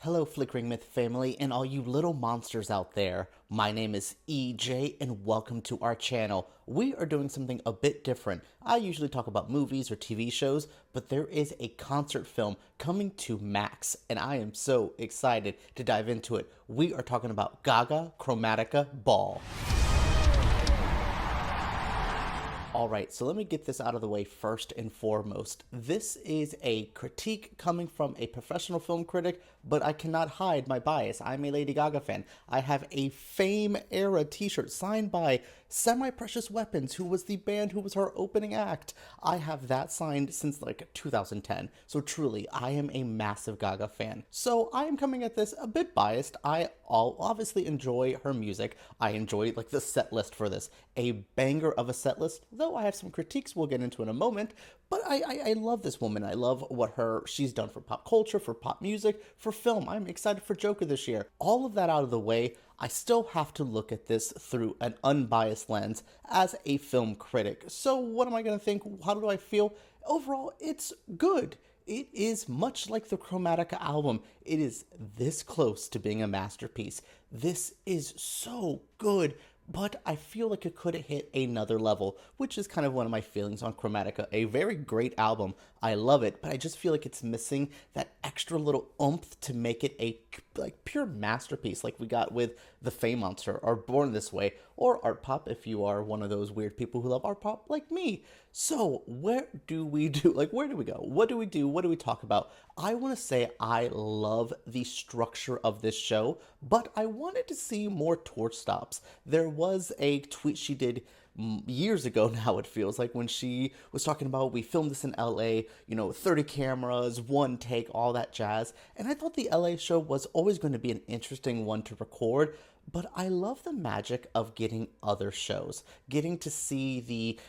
Hello, Flickering Myth family, and all you little monsters out there. My name is EJ, and welcome to our channel. We are doing something a bit different. I usually talk about movies or TV shows, but there is a concert film coming to Max, and I am so excited to dive into it. We are talking about GAGA Chromatica Ball. Alright, so let me get this out of the way first and foremost. This is a critique coming from a professional film critic, but I cannot hide my bias. I'm a Lady Gaga fan. I have a Fame era t-shirt signed by Semi-Precious Weapons, who was the band who was her opening act. I have that signed since like 2010. So truly, I am a massive Gaga fan. So I am coming at this a bit biased. I obviously enjoy her music. I enjoy like the set list for this. A banger of a set list, though I have some critiques we'll get into in a moment. But I love this woman. I love what she's done for pop culture, for pop music, for film. I'm excited for Joker this year. All of that out of the way, I still have to look at this through an unbiased lens as a film critic. So what am I going to think? How do I feel? Overall, it's good. It is much like the Chromatica album. It is this close to being a masterpiece. This is so good, but I feel like it could have hit another level, which is kind of one of my feelings on Chromatica. A very great album. I love it, but I just feel like it's missing that extra little oomph to make it a like pure masterpiece like we got with The Fame Monster or Born This Way or Art Pop if you are one of those weird people who love art pop like me. So where do we go? What do we do? What do we talk about? I want to say I love the structure of this show, but I wanted to see more torch stops. There was a tweet she did years ago now, it feels like, when she was talking about we filmed this in LA, 30 cameras, one take, all that jazz. And I thought the LA show was always going to be an interesting one to record. But I love the magic of getting other shows, getting to see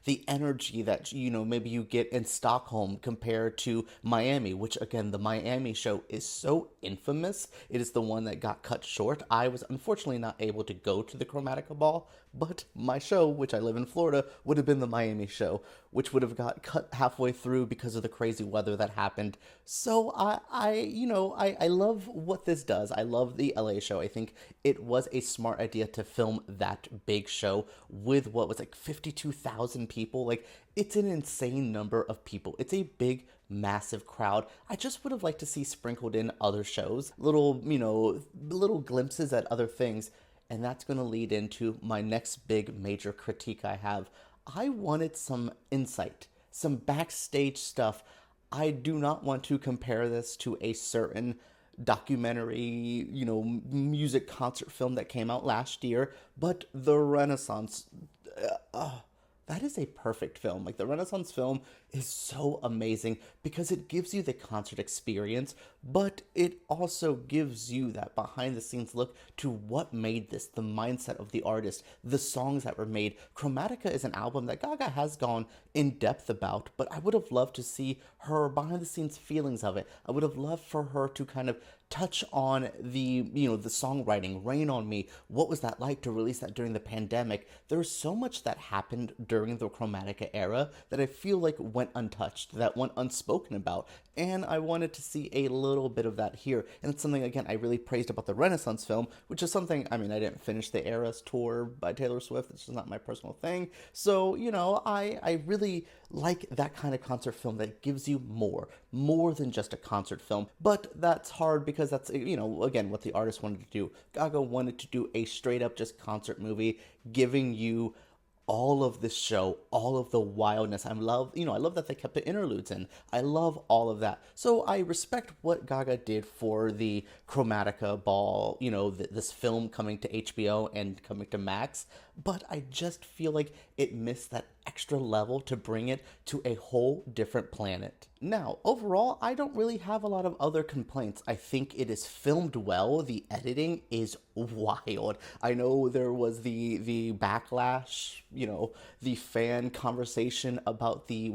the energy that maybe you get in Stockholm compared to Miami, which again the Miami show is so infamous. It is the one that got cut short. I was unfortunately not able to go to the Chromatica Ball, but my show, which I live in Florida, would have been the Miami show, which would have got cut halfway through because of the crazy weather that happened. So I love what this does. I love the LA show. I think it was a smart idea to film that big show with what was like 52,000 people. Like, it's an insane number of people. It's a big, massive crowd. I just would have liked to see sprinkled in other shows, little glimpses at other things. And that's going to lead into my next big major critique I have. I wanted some insight, some backstage stuff. I do not want to compare this to a certain documentary, music concert film that came out last year, but The Renaissance. That is a perfect film. Like, the Renaissance film is so amazing because it gives you the concert experience, but it also gives you that behind the scenes look to what made this, the mindset of the artist, the songs that were made. Chromatica is an album that Gaga has gone in depth about, but I would have loved to see her behind the scenes feelings of it. I would have loved for her to kind of touch on the songwriting, Rain on Me. What was that like to release that during the pandemic? There's so much that happened during the Chromatica era that I feel like went untouched, that went unspoken about, and I wanted to see a little bit of that here. And it's something, again, I really praised about the Renaissance film, which is something, I didn't finish the Eras tour by Taylor Swift. It's just not my personal thing. So, I really like that kind of concert film that gives you more than just a concert film. But that's hard because that's, again, what the artist wanted to do. Gaga wanted to do a straight up just concert movie, giving you all of this show, all of the wildness. I love that they kept the interludes in. I love all of that. So I respect what Gaga did for the Chromatica Ball, this film coming to HBO and coming to Max, but I just feel like it missed that extra level to bring it to a whole different planet. Now, overall, I don't really have a lot of other complaints. I think it is filmed well. The editing is wild. I know there was the backlash, the fan conversation about the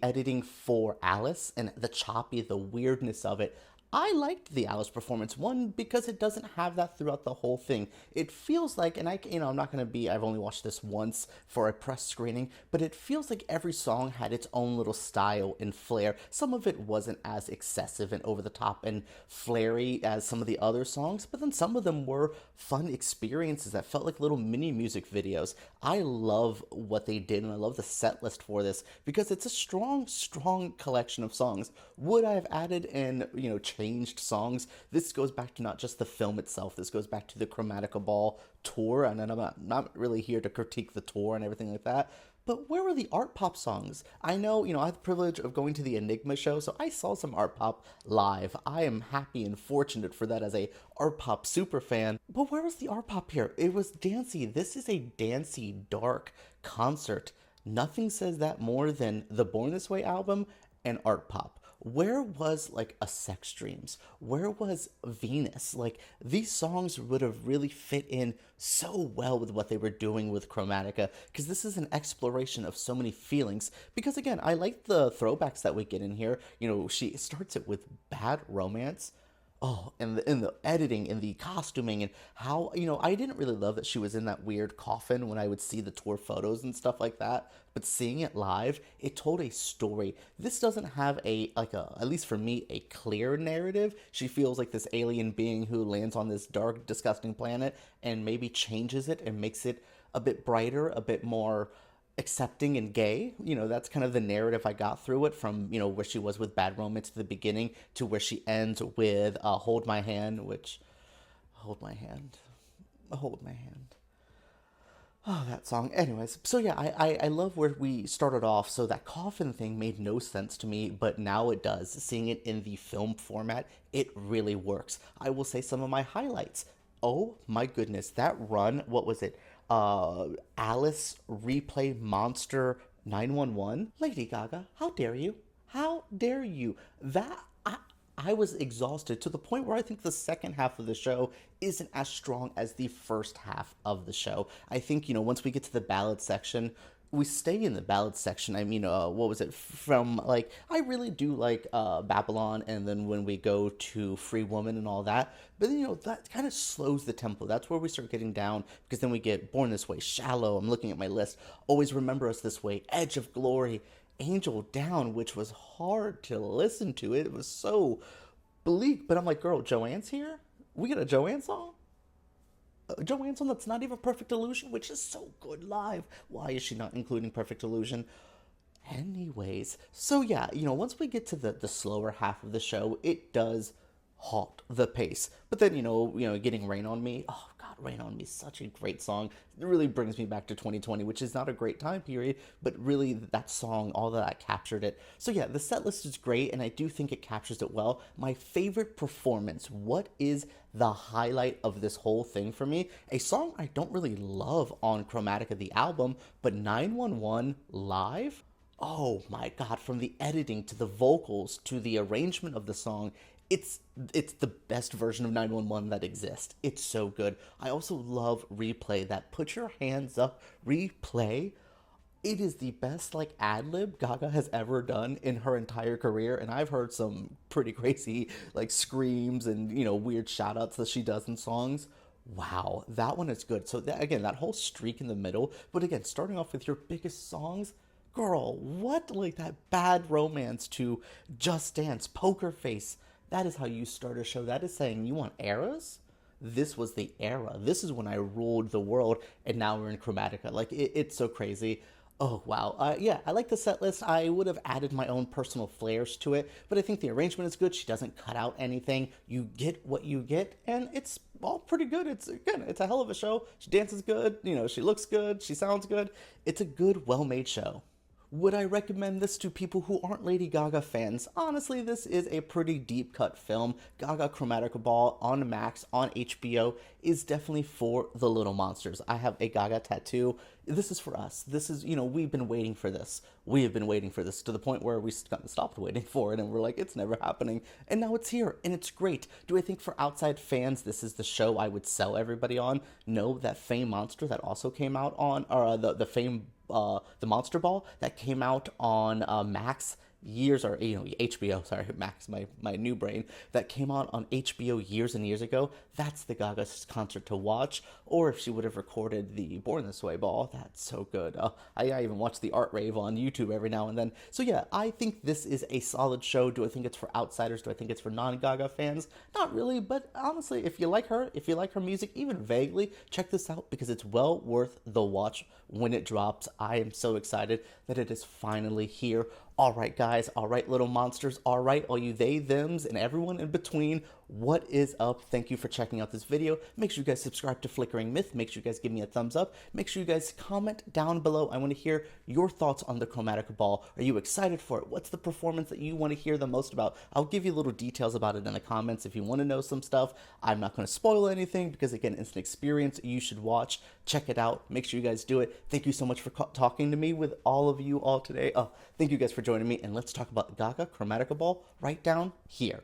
editing for Alice and the weirdness of it. I liked the Alice performance, one, because it doesn't have that throughout the whole thing. It feels like, and I'm not gonna be, I've only watched this once for a press screening, but it feels like every song had its own little style and flair. Some of it wasn't as excessive and over the top and flary as some of the other songs, but then some of them were fun experiences that felt like little mini music videos. I love what they did, and I love the set list for this because it's a strong collection of songs. Would I have added and, changed songs? This goes back to not just the film itself, this goes back to the Chromatica Ball Tour, and I'm not really here to critique the tour and everything like that. But where were the art pop songs? I know, I had the privilege of going to the Enigma show, so I saw some art pop live. I am happy and fortunate for that as a art pop super fan. But where was the art pop here? It was dancey. This is a dancey, dark concert. Nothing says that more than the Born This Way album and art pop. Where was like a Sex Dreams? Where was Venus? Like, these songs would have really fit in so well with what they were doing with Chromatica, because this is an exploration of so many feelings. Because again, I like the throwbacks that we get in here. She starts it with Bad Romance. Oh, and the editing and the costuming and how, I didn't really love that she was in that weird coffin when I would see the tour photos and stuff like that. But seeing it live, it told a story. This doesn't have at least for me, a clear narrative. She feels like this alien being who lands on this dark, disgusting planet and maybe changes it and makes it a bit brighter, a bit more accepting and gay. That's kind of the narrative I got through it, from where she was with Bad Romance at the beginning to where she ends with Hold My Hand, which hold my hand, oh, that song. Anyways, so yeah, I love where we started off. So that coffin thing made no sense to me, but now it does. Seeing it in the film format, it really works. I will say some of my highlights. Oh my goodness, that run, what was it? Alice Replay Monster 911. Lady Gaga, how dare you? How dare you? I was exhausted to the point where I think the second half of the show isn't as strong as the first half of the show. I think, once we get to the ballad section, we stay in the ballad section. I mean, what was it from? Like, I really do like Babylon, and then when we go to Free Woman and all that, but then, that kind of slows the tempo. That's where we start getting down, because then we get Born This Way, Shallow. I'm looking at my list. Always Remember Us This Way, Edge of Glory, Angel Down, which was hard to listen to. It was so bleak, but I'm like, girl, Joanne's here? We got a Joanne song? Joanne song that's not even Perfect Illusion, which is so good live. Why is she not including Perfect Illusion? Anyways, so yeah, once we get to the slower half of the show, it does halt the pace. But then, getting Rain on Me, oh God, Rain on Me is such a great song. It really brings me back to 2020, which is not a great time period, but really that song, all that captured it. So yeah, the set list is great, and I do think it captures it well. My favorite performance, what is the highlight of this whole thing for me? A song I don't really love on Chromatica, the album, but 911 live? Oh my God, from the editing to the vocals to the arrangement of the song, it's the best version of 911 that exists. It's so good. I also love Replay, that Put Your Hands Up Replay. It is the best ad-lib Gaga has ever done in her entire career, and I've heard some pretty crazy screams and weird shout-outs that she does in songs. Wow, that one is good. So again, that whole streak in the middle, but again, starting off with your biggest songs, girl, what? That Bad Romance to Just Dance, Poker Face. That is how you start a show. That is saying you want eras? This was the era. This is when I ruled the world, and now we're in Chromatica. It's so crazy. Oh, wow. Yeah, I like the set list. I would have added my own personal flares to it, but I think the arrangement is good. She doesn't cut out anything. You get what you get, and it's all pretty good. It's a hell of a show. She dances good. She looks good. She sounds good. It's a good, well-made show. Would I recommend this to people who aren't Lady Gaga fans? Honestly, this is a pretty deep cut film. Gaga Chromatica Ball on Max, on HBO, is definitely for the little monsters. I have a Gaga tattoo. This is for us. This is, we've been waiting for this. We have been waiting for this to the point where we stopped waiting for it, and we're like, it's never happening. And now it's here, and it's great. Do I think for outside fans, this is the show I would sell everybody on? No, that Fame Monster that also came out on, or the Fame the Monster Ball that came out on Max, years, or HBO, sorry, Max, my new brain, that came out on HBO years and years ago, that's the Gaga concert to watch. Or if she would have recorded the Born This Way ball, that's so good. I even watch the art rave on YouTube every now and then. So yeah, I think this is a solid show. Do I think it's for outsiders? Do I think it's for non-Gaga fans? Not really, but honestly, if you like her music, even vaguely, check this out because it's well worth the watch when it drops. I am so excited that it is finally here. All right, guys. All right, little monsters. All right, all you they, thems, and everyone in between. What is up? Thank you for checking out this video. Make sure you guys subscribe to Flickering Myth. Make sure you guys give me a thumbs up. Make sure you guys comment down below. I want to hear your thoughts on the Chromatica Ball. Are you excited for it? What's the performance that you want to hear the most about? I'll give you little details about it in the comments if you want to know some stuff. I'm not going to spoil anything because, again, it's an experience you should watch. Check it out. Make sure you guys do it. Thank you so much for talking to me with all of you all today. Thank you guys for joining me, and let's talk about GAGA Chromatica Ball right down here.